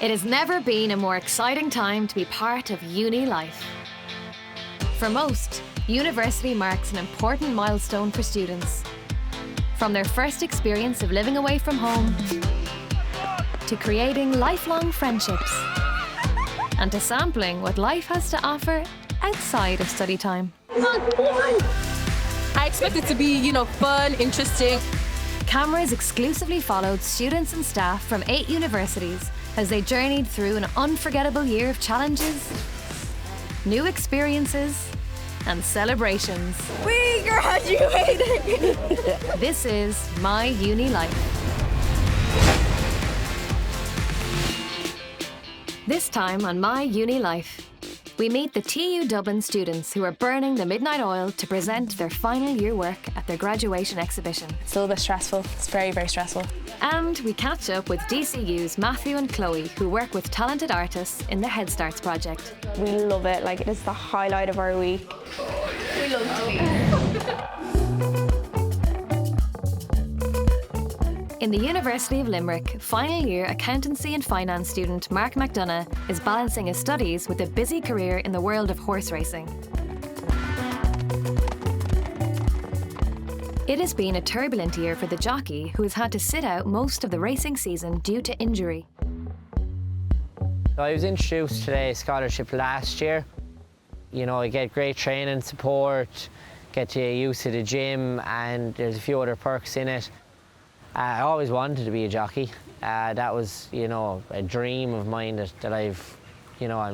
It has never been a more exciting time to be part of uni life. For most, university marks an important milestone for students. From their first experience of living away from home, to creating lifelong friendships, and to sampling what life has to offer outside of study time. I expect it to be, fun, interesting. Cameras exclusively followed students and staff from 8 universities as they journeyed through an unforgettable year of challenges, new experiences, and celebrations. We graduated! This is My Uni Life. This time on My Uni Life, we meet the TU Dublin students who are burning the midnight oil to present their final year work at their graduation exhibition. It's a little bit stressful. It's very, very stressful. And we catch up with DCU's Matthew and Chloe, who work with talented artists in the HeadstART project. We love it. It's the highlight of our week. We love to be. In the University of Limerick, final year accountancy and finance student Mark McDonagh is balancing his studies with a busy career in the world of horse racing. It has been a turbulent year for the jockey who has had to sit out most of the racing season due to injury. I was introduced to the scholarship last year. I get great training support, get to used to the gym, and there's a few other perks in it. I always wanted to be a jockey. That was, a dream of mine that I'm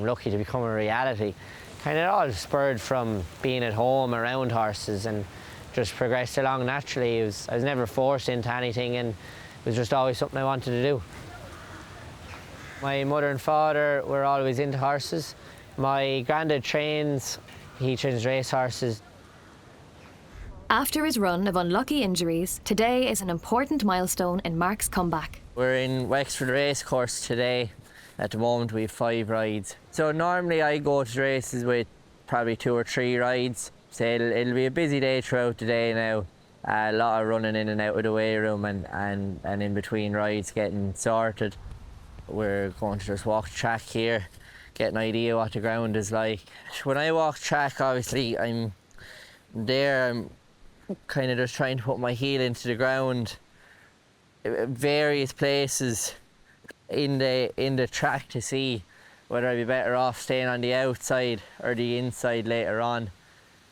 lucky to become a reality. Kind of all spurred from being at home around horses and just progressed along naturally. I was never forced into anything, and it was just always something I wanted to do. My mother and father were always into horses. My granddad trains, he trains race horses. After his run of unlucky injuries, today is an important milestone in Mark's comeback. We're in Wexford Racecourse today. At the moment we have 5 rides. So normally I go to races with probably 2 or 3 rides. So it'll be a busy day throughout the day now. A lot of running in and out of the weigh room and in between rides getting sorted. We're going to just walk the track here, get an idea what the ground is like. When I walk track, obviously I'm kind of just trying to put my heel into the ground, various places in the track to see whether I'd be better off staying on the outside or the inside later on.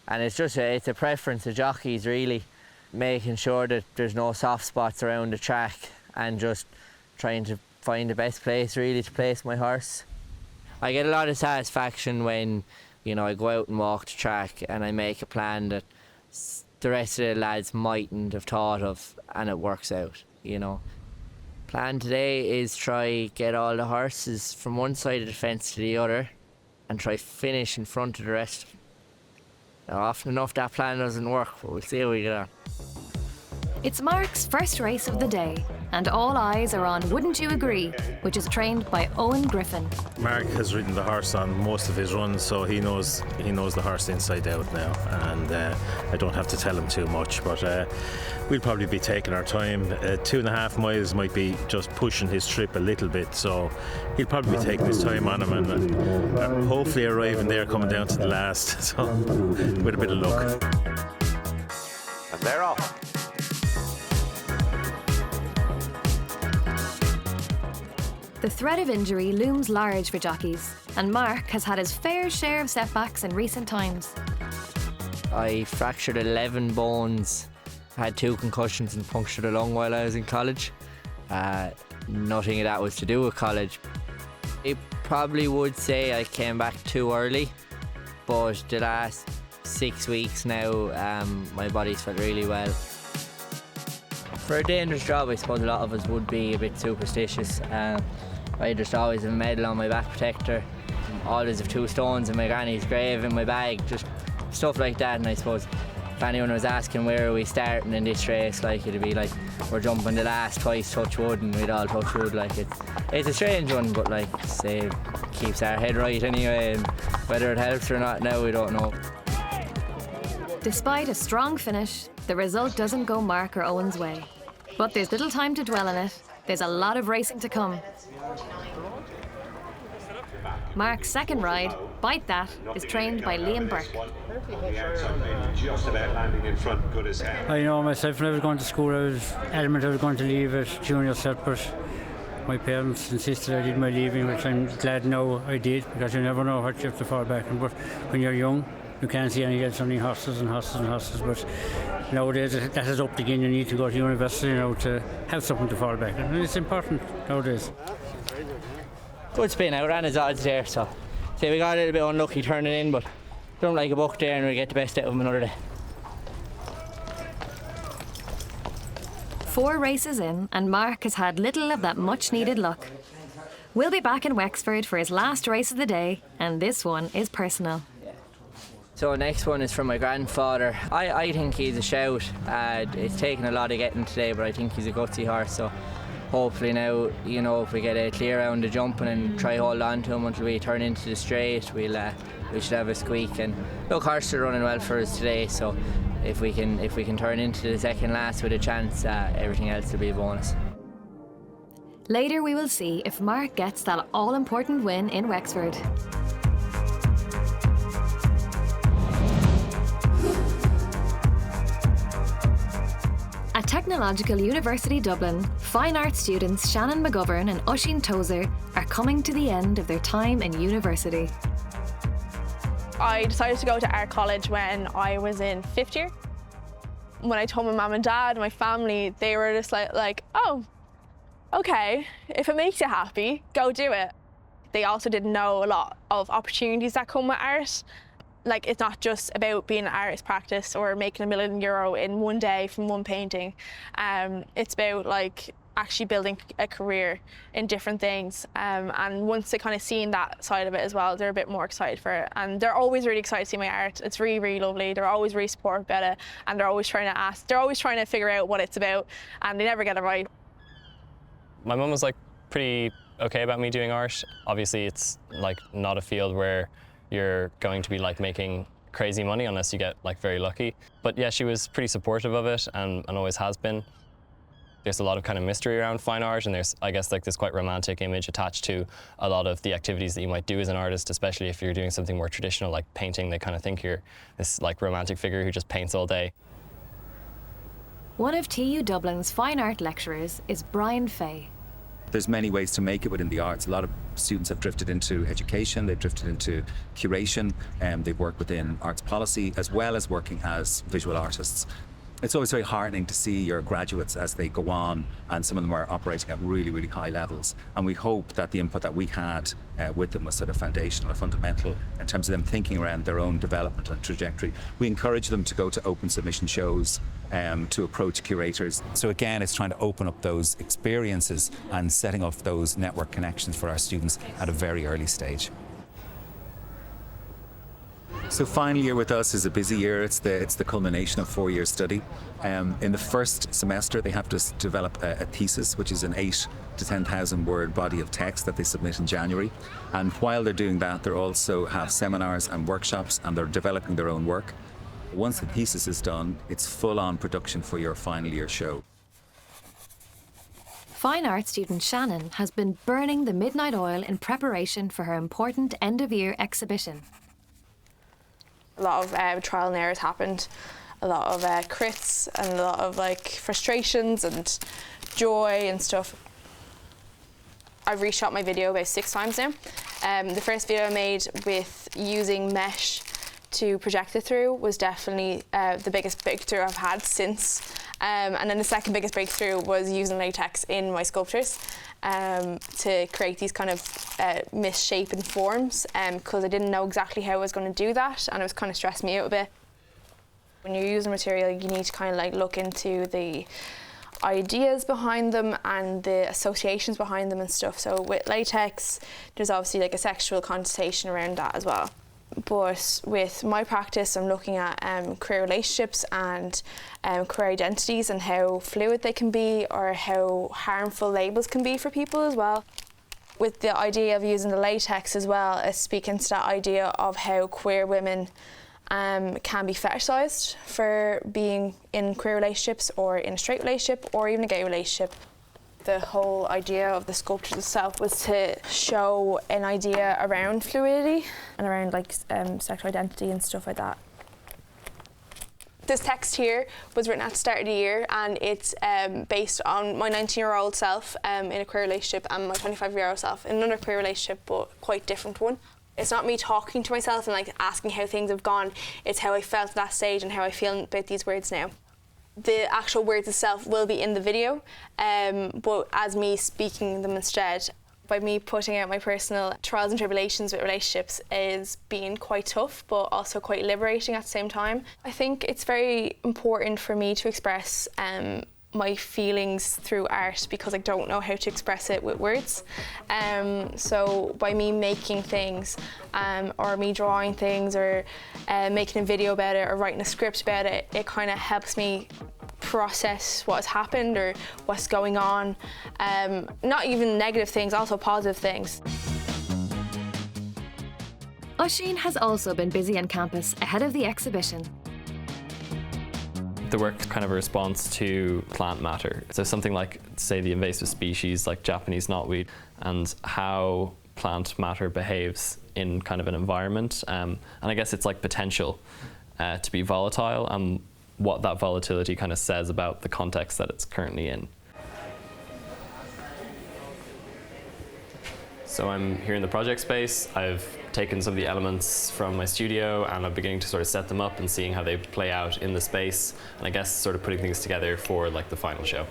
And it's a preference of jockeys really, making sure that there's no soft spots around the track and just trying to find the best place really to place my horse. I get a lot of satisfaction when I go out and walk the track and I make a plan that the rest of the lads mightn't have thought of, and it works out, Plan today is try get all the horses from one side of the fence to the other and try finish in front of the rest. Now, often enough that plan doesn't work, but we'll see how we get on. It's Mark's first race of the day, and all eyes are on Wouldn't You Agree, which is trained by Owen Griffin. Mark has ridden the horse on most of his runs, so he knows the horse inside out now, and I don't have to tell him too much, but we'll probably be taking our time. 2.5 miles might be just pushing his trip a little bit, so he'll probably be taking his time on him and hopefully arriving there coming down to the last, so with a bit of luck. And they're off. The threat of injury looms large for jockeys, and Mark has had his fair share of setbacks in recent times. I fractured 11 bones, had 2 concussions and punctured a lung while I was in college. Nothing of that was to do with college. I probably would say I came back too early, but the last 6 weeks now, my body's felt really well. For a dangerous job, I suppose a lot of us would be a bit superstitious. I just always have a medal on my back protector, always have 2 stones in my granny's grave in my bag, just stuff like that. And I suppose if anyone was asking where are we starting in this race, it'd be like we're jumping the last twice, touch wood, and we'd all touch wood. It's a strange one, but say keeps our head right anyway, and whether it helps or not now, we don't know. Despite a strong finish, the result doesn't go Mark or Owen's way. But there's little time to dwell on it. There's a lot of racing to come. Mark's second ride, Bite That, is trained by Liam Burke. Just about landing in front, good as hell. I know myself, when I was going to school, I was adamant I was going to leave at junior set, but my parents insisted I did my leaving, which I'm glad now I did, because you never know what you have to fall back on. But when you're young, you can't see anything else, only horses and horses and horses. But nowadays, that is up again. You need to go to university now to have something to fall back on. And it's important nowadays. Good spin, outran his odds there, so say we got a little bit unlucky turning in, but don't like a buck there and we get the best out of him another day. 4 races in, and Mark has had little of that much needed luck. We'll be back in Wexford for his last race of the day, and this one is personal. So next one is from my grandfather. I think he's a shout. It's taken a lot of getting today, but I think he's a gutsy horse, so hopefully now, you know, if we get a clear round of jumping and try hold on to him until we turn into the straight, we should have a squeak. And look, horses are running well for us today, so if we can turn into the second last with a chance, everything else will be a bonus. Later we will see if Mark gets that all-important win in Wexford. At Technological University Dublin, fine arts students Shannon and Oisín Tozer are coming to the end of their time in university. I decided to go to art college when I was in 5th year. When I told my mum and dad and my family, they were just like, oh, okay, if it makes you happy, go do it. They also didn't know a lot of opportunities that come with art. Like, it's not just about being an artist practice or making €1 million in one day from one painting. It's about like actually building a career in different things. And once they kind of seen that side of it as well, they're a bit more excited for it. And they're always really excited to see my art. It's really, really lovely. They're always really supportive about it, and they're always trying to figure out what it's about, and they never get it right. My mum was like pretty okay about me doing art. Obviously, it's like not a field where you're going to be like making crazy money unless you get like very lucky. But yeah, she was pretty supportive of it and always has been. There's a lot of kind of mystery around fine art, and there's, I guess, like this quite romantic image attached to a lot of the activities that you might do as an artist, especially if you're doing something more traditional like painting. They kind of think you're this like romantic figure who just paints all day. One of TU Dublin's fine art lecturers is Brian Fay. There's many ways to make it within the arts. A lot of students have drifted into education, they've drifted into curation, and they've worked within arts policy as well as working as visual artists. It's always very heartening to see your graduates as they go on, and some of them are operating at really, really high levels. And we hope that the input that we had with them was sort of foundational or fundamental in terms of them thinking around their own development and trajectory. We encourage them to go to open submission shows, to approach curators. So again, it's trying to open up those experiences and setting up those network connections for our students at a very early stage. So final year with us is a busy year. It's the culmination of 4-year study. In the first semester, they have to develop a thesis, which is an 8,000 to 10,000 word body of text that they submit in January. And while they're doing that, they also have seminars and workshops, and they're developing their own work. Once the thesis is done, it's full-on production for your final year show. Fine art student Shannon has been burning the midnight oil in preparation for her important end-of-year exhibition. A lot of trial and errors happened, a lot of crits and a lot of like frustrations and joy and stuff. I've reshot my video about 6 times now. The first video I made with using mesh to project it through was definitely the biggest breakthrough I've had since. And then the second biggest breakthrough was using latex in my sculptures to create these kind of misshapen forms, because I didn't know exactly how I was going to do that, and it was kind of stressing me out a bit. When you're using material, you need to kind of like look into the ideas behind them and the associations behind them and stuff. So with latex, there's obviously like a sexual connotation around that as well. But with my practice, I'm looking at queer relationships and queer identities and how fluid they can be, or how harmful labels can be for people as well. With the idea of using the latex as well, it's speaking to that idea of how queer women can be fetishized for being in queer relationships or in a straight relationship or even a gay relationship. The whole idea of the sculpture itself was to show an idea around fluidity and around like sexual identity and stuff like that. This text here was written at the start of the year, and it's based on my 19-year-old self in a queer relationship and my 25-year-old self in another queer relationship, but quite different one. It's not me talking to myself and like asking how things have gone, it's how I felt at that stage and how I feel about these words now. The actual words itself will be in the video, but as me speaking them instead, by me putting out my personal trials and tribulations with relationships is being quite tough, but also quite liberating at the same time. I think it's very important for me to express my feelings through art because I don't know how to express it with words. So by me making things or me drawing things or making a video about it or writing a script about it, it kind of helps me process what has happened or what's going on. Not even negative things, also positive things. Oisín has also been busy on campus ahead of the exhibition. The work's kind of a response to plant matter. So something like, say, the invasive species like Japanese knotweed and how plant matter behaves in kind of an environment. And I guess it's like potential to be volatile and what that volatility kind of says about the context that it's currently in. So I'm here in the project space. I've taken some of the elements from my studio and I'm beginning to sort of set them up and seeing how they play out in the space, and I guess sort of putting things together for like the final show.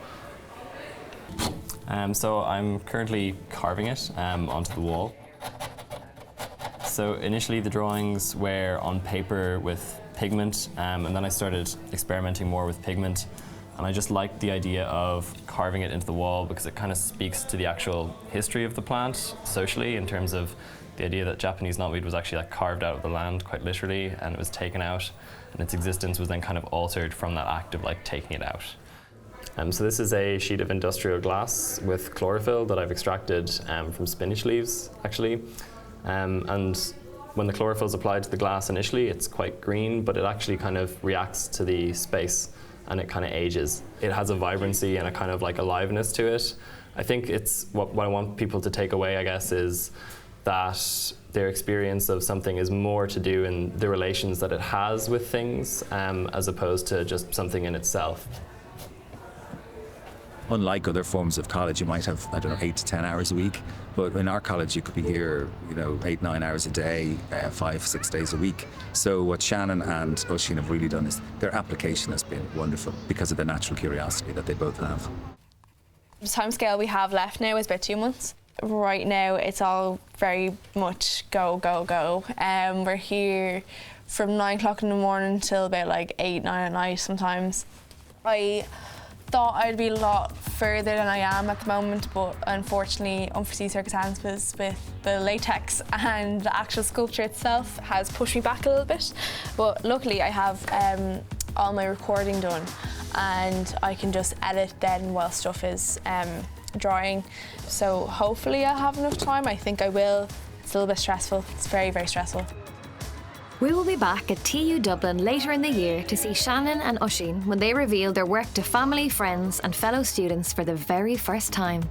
So I'm currently carving it onto the wall. So initially the drawings were on paper with pigment, and then I started experimenting more with pigment, and I just liked the idea of carving it into the wall because it kind of speaks to the actual history of the plant socially, in terms of the idea that Japanese knotweed was actually like carved out of the land quite literally, and it was taken out, and its existence was then kind of altered from that act of like taking it out. So this is a sheet of industrial glass with chlorophyll that I've extracted from spinach leaves actually, and when the chlorophyll is applied to the glass initially, it's quite green, but it actually kind of reacts to the space and it kind of ages. It has a vibrancy and a kind of like aliveness to it. I think it's what I want people to take away, I guess, is that their experience of something is more to do in the relations that it has with things, as opposed to just something in itself. Unlike other forms of college, you might have, 8 to 10 hours a week, but in our college you could be here, 8-9 hours a day, 5-6 days a week. So what Shannon and Oisín have really done is their application has been wonderful because of the natural curiosity that they both have. The timescale we have left now is about 2 months. Right now it's all very much go, go, go. We're here from 9 o'clock in the morning till about like 8-9 at night sometimes. I thought I'd be a lot further than I am at the moment, but unfortunately unforeseen circumstances with the latex and the actual sculpture itself has pushed me back a little bit. But luckily I have all my recording done and I can just edit then while stuff is drying. So hopefully I'll have enough time. I think I will. It's a little bit stressful. It's very, very stressful. We will be back at TU Dublin later in the year to see Shannon and Oisín when they reveal their work to family, friends and fellow students for the very first time.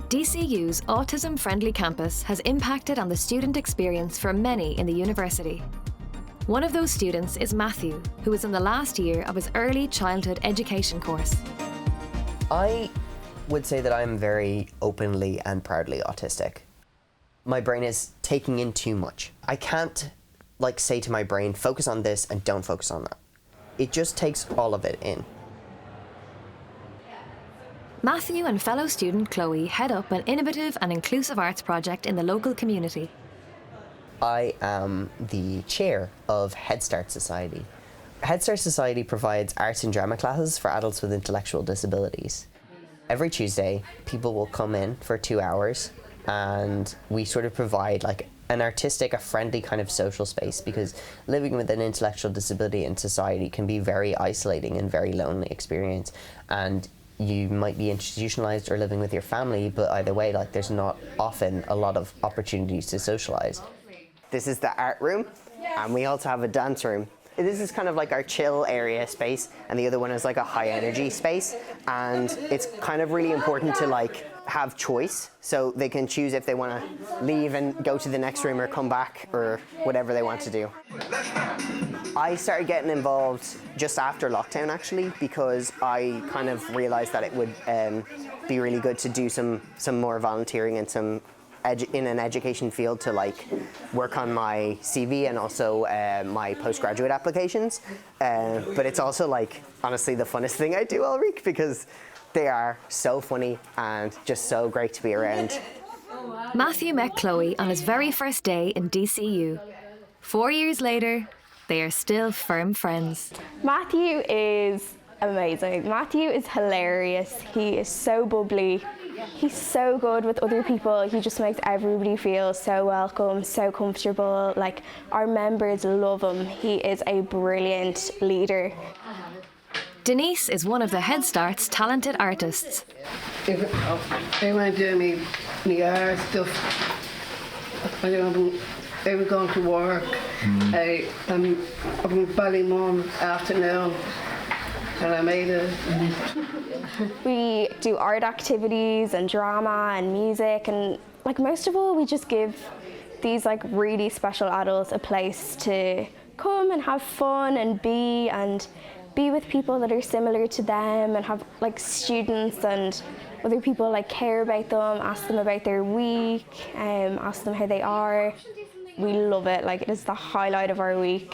DCU's autism-friendly campus has impacted on the student experience for many in the university. One of those students is Matthew, who is in the last year of his early childhood education course. I would say that I'm very openly and proudly autistic. My brain is taking in too much. I can't say to my brain, focus on this and don't focus on that. It just takes all of it in. Matthew and fellow student Chloe head up an innovative and inclusive arts project in the local community. I am the chair of HeadstART Society. HeadstART Society provides arts and drama classes for adults with intellectual disabilities. Every Tuesday, people will come in for 2 hours and we sort of provide an artistic, a friendly kind of social space, because living with an intellectual disability in society can be very isolating and very lonely experience. And you might be institutionalized or living with your family, but either way, there's not often a lot of opportunities to socialize. This is the art room, and we also have a dance room. This is kind of like our chill area space, and the other one is like a high energy space. And it's kind of really important to like have choice, so they can choose if they want to leave and go to the next room or come back or whatever they want to do. I started getting involved just after lockdown actually, because I kind of realized that it would be really good to do some more volunteering and some in an education field to like work on my CV and also my postgraduate applications. But it's also like honestly the funnest thing I do all week, because they are so funny and just so great to be around. Matthew met Chloe on his very first day in DCU. 4 years later, they are still firm friends. Matthew is amazing. Matthew is hilarious. He is so bubbly. He's so good with other people. He just makes everybody feel so welcome, so comfortable. Like, our members love him. He is a brilliant leader. Denise is one of the HeadstART's talented artists. I want to do my art stuff. I haven't ever gone to work. I'm up in Ballymore afternoon, and I made it. We do art activities and drama and music, and like most of all, we just give these like really special adults a place to come and have fun and be with people that are similar to them, and have like students and other people like care about them, ask them about their week, ask them how they are. We love it. Like, it is the highlight of our week.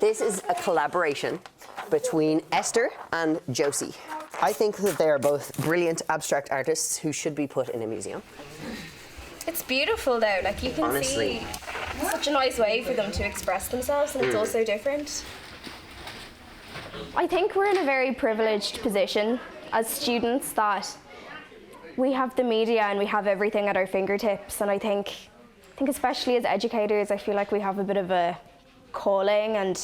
This is a collaboration between Esther and Josie. I think that they are both brilliant abstract artists who should be put in a museum. It's beautiful though, like you can Honestly. see it's such a nice way for them to express themselves, and it's also different. I think we're in a very privileged position as students that we have the media and we have everything at our fingertips, and I think especially as educators, I feel like we have a bit of a calling and,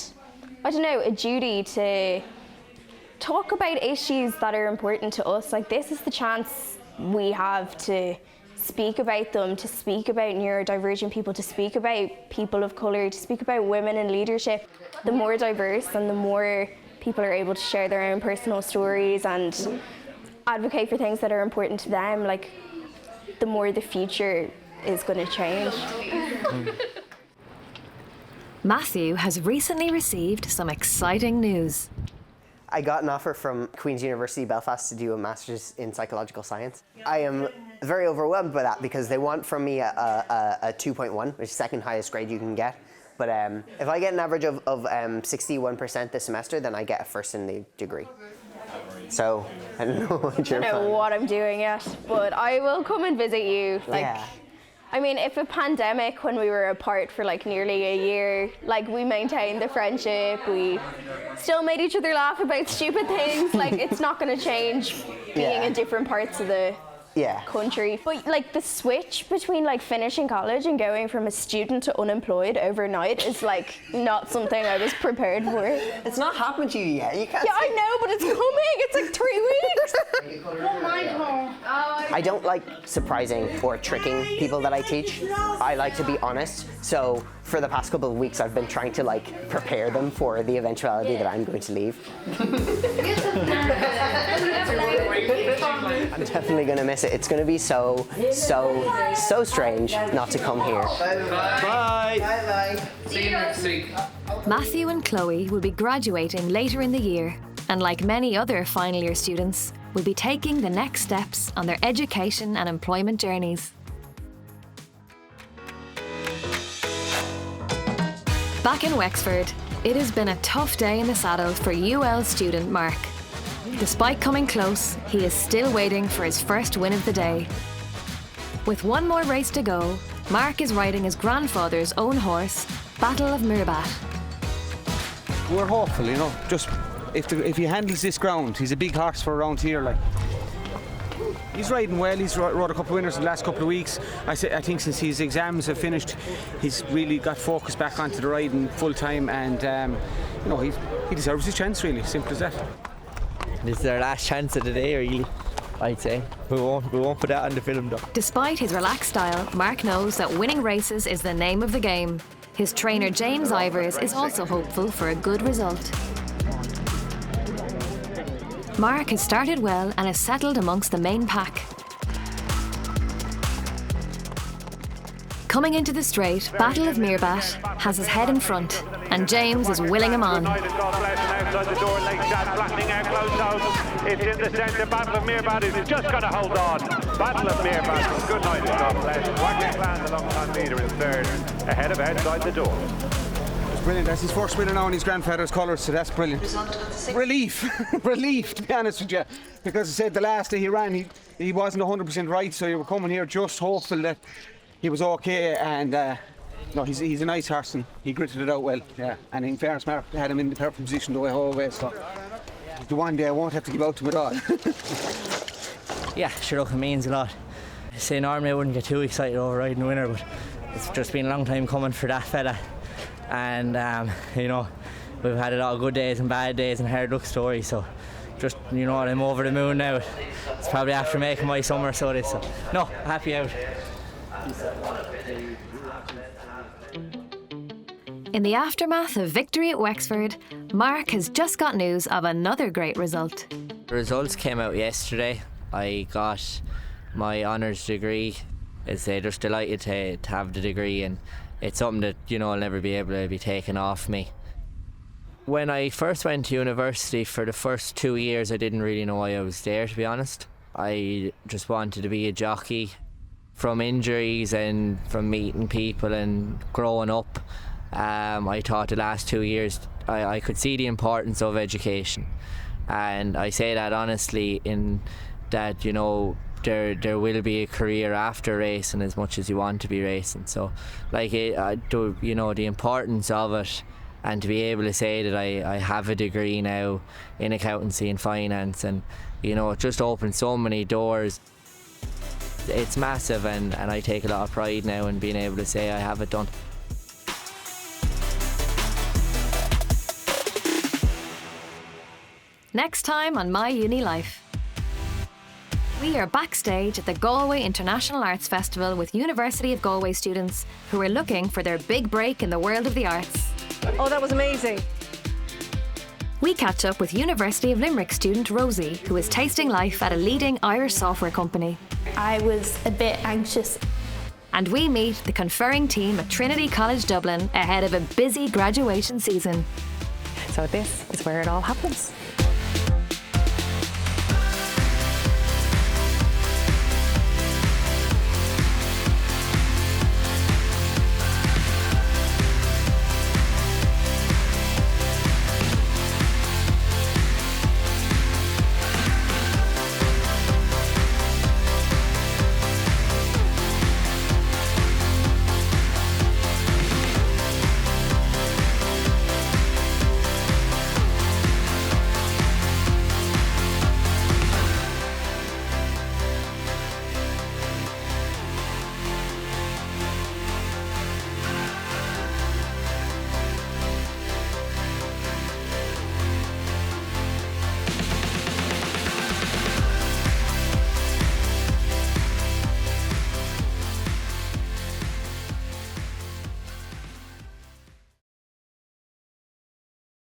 I don't know, a duty to talk about issues that are important to us. Like, this is the chance we have to speak about them, to speak about neurodivergent people, to speak about people of colour, to speak about women in leadership. The more diverse and the more people are able to share their own personal stories and advocate for things that are important to them, like, the more the future is going to change. Matthew has recently received some exciting news. I got an offer from Queen's University Belfast to do a Master's in Psychological Science. I am very overwhelmed by that because they want from me a 2.1, which is the second highest grade you can get. But if I get an average of 61% this semester, then I get a first in the degree. So, I don't know what you're I don't know what I'm doing yet, but I will come and visit you. Like, yeah. I mean, if a pandemic, when we were apart for like nearly a year, like we maintained the friendship, we still made each other laugh about stupid things, like it's not going to change being in different parts of the country. But like the switch between like finishing college and going from a student to unemployed overnight is like not something I was prepared for. It's not happened to you yet. You can't. Yeah, I know, but it's coming. It's like 3 weeks. I don't like surprising or tricking people that I teach. I like to be honest. So for the past couple of weeks, I've been trying to like prepare them for the eventuality that I'm going to leave. I'm definitely going to miss it. It's going to be so strange not to come here. Bye. Bye. See you next week. Matthew and Chloe will be graduating later in the year, and like many other final year students, will be taking the next steps on their education and employment journeys. Back in Wexford, it has been a tough day in the saddle for UL student Mark. Despite coming close, he is still waiting for his first win of the day. With one more race to go, Mark is riding his grandfather's own horse, Battle of Mirbat. We're hopeful, you know, just if he handles this ground, he's a big horse for around here. Like, he's riding well. He's rode a couple of winners in the last couple of weeks. I think since his exams have finished, he's really got focused back onto the riding full time, and you know, he deserves his chance. Really, simple as that. This is our last chance of the day, really. I'd say we won't put that on the film though. Despite his relaxed style, Mark knows that winning races is the name of the game. His trainer James Ivers is also hopeful for a good result. Mark has started well and is settled amongst the main pack. Coming into the straight, Battle of Meerbat has his head in front, and James is willing him on. It's in the centre. Battle of Meerbat is just going to hold on. Battle of Meerbat. Good night, God bless. Wagon Clan, the long-time leader, in third, ahead of outside the door. It's brilliant. That's his first winner now in his grandfather's colours, so that's brilliant. Relief, relief, to be honest with you, because I said the last day he ran, he wasn't 100% right, so you were coming here just hopeful that he was okay, and no, he's a nice horse and he gritted it out well. Yeah, and in fairness, Mark had him in the perfect position the whole way, so the one day I won't have to give out to him at all. Yeah, sure, look, it means a lot. I say normally I wouldn't get too excited over riding the winner, but it's just been a long time coming for that fella. And you know, we've had a lot of good days and bad days and hard luck stories, so just, you know, I'm over the moon now. It's probably after making my summer, so this, so no, happy out. In the aftermath of victory at Wexford, Mark has just got news of another great result. The results came out yesterday. I got my honours degree. As I say, just delighted to have the degree, and it's something that, you know, I'll never be able to be taken off me. When I first went to university, for the first 2 years I didn't really know why I was there, to be honest. I just wanted to be a jockey. From injuries and from meeting people and growing up, I thought the last 2 years I could see the importance of education, and I say that honestly, in that, you know, there will be a career after racing as much as you want to be racing. So like you know, the importance of it, and to be able to say that I have a degree now in accountancy and finance, and, you know, it just opens so many doors. It's massive, and I take a lot of pride now in being able to say I have it done. Next time on My Uni Life. We are backstage at the Galway International Arts Festival with University of Galway students who are looking for their big break in the world of the arts. Oh, that was amazing. We catch up with University of Limerick student Rosie, who is tasting life at a leading Irish software company. I was a bit anxious. And we meet the conferring team at Trinity College Dublin ahead of a busy graduation season. So this is where it all happens.